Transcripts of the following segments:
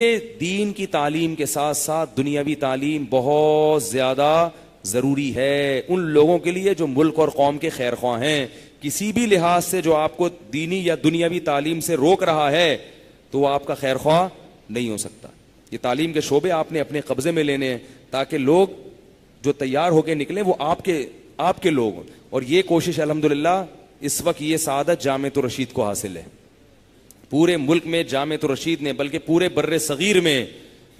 دین کی تعلیم کے ساتھ ساتھ دنیاوی تعلیم بہت زیادہ ضروری ہے ان لوگوں کے لیے جو ملک اور قوم کے خیر خواہ ہیں. کسی بھی لحاظ سے جو آپ کو دینی یا دنیاوی تعلیم سے روک رہا ہے تو وہ آپ کا خیر خواہ نہیں ہو سکتا. یہ تعلیم کے شعبے آپ نے اپنے قبضے میں لینے ہیں تاکہ لوگ جو تیار ہو کے نکلیں وہ آپ کے لوگ. اور یہ کوشش الحمدللہ اس وقت یہ سعادت جامعۃ الرشید کو حاصل ہے. پورے ملک میں جامعۃ الرشید نے، بلکہ پورے بر صغیر میں،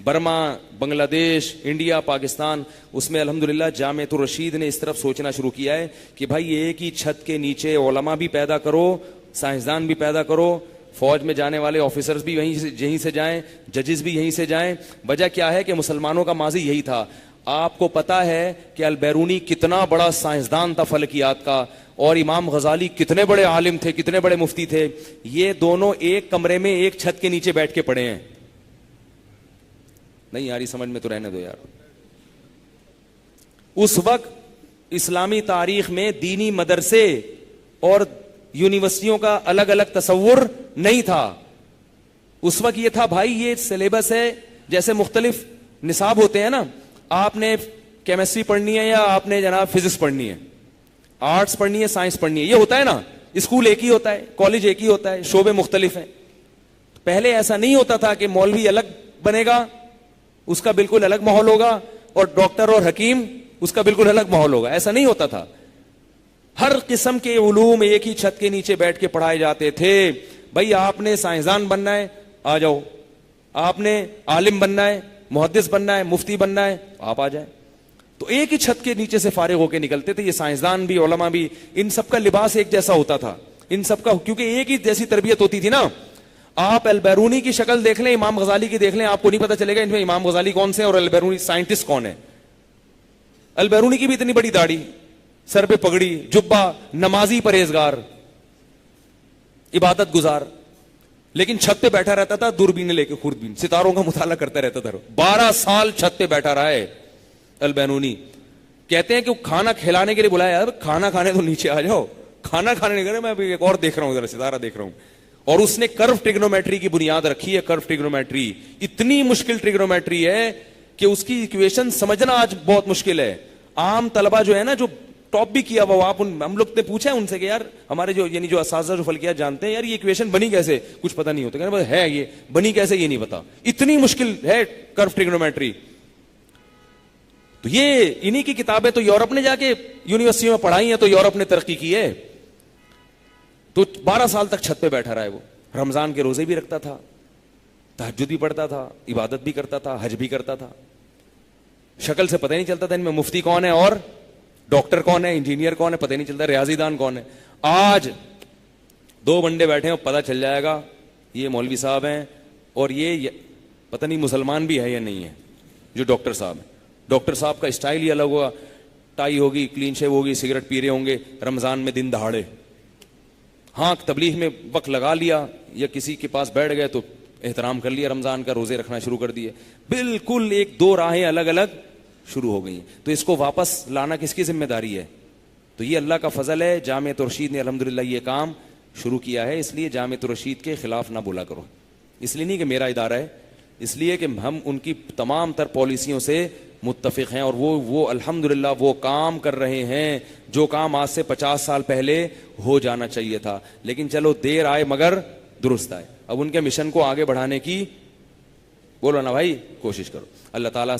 برما، بنگلہ دیش، انڈیا، پاکستان، اس میں الحمدللہ جامعۃ الرشید نے اس طرف سوچنا شروع کیا ہے کہ بھائی ایک ہی چھت کے نیچے علماء بھی پیدا کرو، سائنسدان بھی پیدا کرو، فوج میں جانے والے آفیسرز بھی یہیں سے جائیں، ججز بھی یہیں سے جائیں. وجہ کیا ہے کہ مسلمانوں کا ماضی یہی تھا. آپ کو پتا ہے کہ البیرونی کتنا بڑا سائنسدان تھا فلکیات کا، اور امام غزالی کتنے بڑے عالم تھے، کتنے بڑے مفتی تھے. یہ دونوں ایک کمرے میں ایک چھت کے نیچے بیٹھ کے پڑھے ہیں. نہیں یاری سمجھ میں تو رہنے دو یار. اس وقت اسلامی تاریخ میں دینی مدرسے اور یونیورسٹیوں کا الگ الگ تصور نہیں تھا. اس وقت یہ تھا بھائی یہ سلیبس ہے، جیسے مختلف نصاب ہوتے ہیں نا، آپ نے کیمسٹری پڑھنی ہے یا آپ نے جناب فزکس پڑھنی ہے، آرٹس پڑھنی ہے، سائنس پڑھنی ہے، یہ ہوتا ہے نا. اسکول ایک ہی ہوتا ہے، کالج ایک ہی ہوتا ہے، شعبے مختلف ہیں. پہلے ایسا نہیں ہوتا تھا کہ مولوی الگ بنے گا، اس کا بالکل الگ ماحول ہوگا، اور ڈاکٹر اور حکیم اس کا بالکل الگ ماحول ہوگا. ایسا نہیں ہوتا تھا. ہر قسم کے علوم ایک ہی چھت کے نیچے بیٹھ کے پڑھائے جاتے تھے. بھائی آپ نے سائنسدان بننا ہے، آ جاؤ. آپ نے عالم بننا ہے، محدث بننا ہے، مفتی بننا ہے، آپ آ جائیں. تو ایک ہی چھت کے نیچے سے فارغ ہو کے نکلتے تھے. یہ سائنسدان بھی، علماء بھی، ان سب کا لباس ایک جیسا ہوتا تھا. ان سب کا کیونکہ ایک ہی جیسی تربیت ہوتی تھی نا. آپ البیرونی کی شکل دیکھ لیں، امام غزالی کی دیکھ لیں، آپ کو نہیں پتا چلے گا ان میں امام غزالی کون سے اور البیرونی سائنٹسٹ کون ہے. البیرونی کی بھی اتنی بڑی داڑھی، سر پہ پگڑی، جبہ، نمازی، پرہیزگار، عبادت گزار، لیکن چھت پہ بیٹھا رہتا تھا دوربین لے کے، خوردبین، ستاروں کا مطالعہ کرتا رہتا تھا. 12 سال چھت پہ بیٹھا رہا ہے البیرونی. کہتے ہیں کہ کھانا کھلانے کے لیے بلایا، کھانا کھانے تو نیچے آ جاؤ. کھانا کھانے نہیں کرے، میں ایک اور دیکھ رہا ہوں، ذرا ستارہ دیکھ رہا ہوں. اور اس نے کرو ٹریگنومیٹری کی بنیاد رکھی ہے. کرو ٹریگنومیٹری اتنی مشکل ٹریگنومیٹری ہے کہ اس کی ایکویشن سمجھنا آج بہت مشکل ہے. عام طلبہ جو ہے نا، جو ٹاپ بھی کیا وہ، آپ ہم لوگ نے پوچھا ان سے کہ یار ہمارے جو اساتذہ جو فلکیات جانتے ہیں، یار یہ ایکویشن بنی کیسے؟ کچھ پتہ نہیں ہوتا. کہ ہے یہ بنی کیسے یہ نہیں پتا. اتنی مشکل ہے کرو ٹریگنومیٹری. تو یہ انہی کی کتابیں تو یورپ نے جا کے یونیورسٹیوں میں پڑھائی ہیں، تو یورپ نے ترقی کی ہے. تو 12 سال تک چھت پہ بیٹھا رہا ہے وہ. رمضان کے روزے بھی رکھتا تھا، تہجد بھی پڑھتا تھا، عبادت بھی کرتا تھا، حج بھی کرتا تھا. شکل سے پتہ نہیں چلتا تھا ان میں مفتی کون ہے اور ڈاکٹر کون ہے، انجینئر کون ہے، پتہ نہیں چلتا، ریاضی دان کون ہے. آج 2 بندے بیٹھے ہیں، پتہ چل جائے گا یہ مولوی صاحب ہیں، اور یہ پتہ نہیں مسلمان بھی ہے یا نہیں ہے جو ڈاکٹر صاحب ہیں. ڈاکٹر صاحب کا اسٹائل ہی الگ ہوگا، ٹائی ہوگی، کلین شیو ہوگی، سگریٹ پی رہے ہوں گے رمضان میں دن دہاڑے. ہاں تبلیغ میں وقت لگا لیا یا کسی کے پاس بیٹھ گئے تو احترام کر لیا رمضان کا، روزے رکھنا شروع کر دیے. بالکل 1-2 راہیں الگ الگ شروع ہو گئی. تو اس کو واپس لانا کس کی ذمہ داری ہے؟ تو یہ اللہ کا فضل ہے. جامعۃ الرشید نے الحمدللہ یہ کام شروع کیا ہے. اس لیے جامعۃ الرشید کے خلاف نہ بولا کرو. اس لیے نہیں کہ میرا ادارہ ہے، اس لیے کہ ہم ان کی تمام تر پالیسیوں سے متفق ہیں، اور وہ الحمدللہ وہ کام کر رہے ہیں جو کام آج سے 50 سال پہلے ہو جانا چاہیے تھا. لیکن چلو دیر آئے مگر درست آئے. اب ان کے مشن کو آگے بڑھانے کی بولو نا بھائی کوشش کرو. اللہ تعالیٰ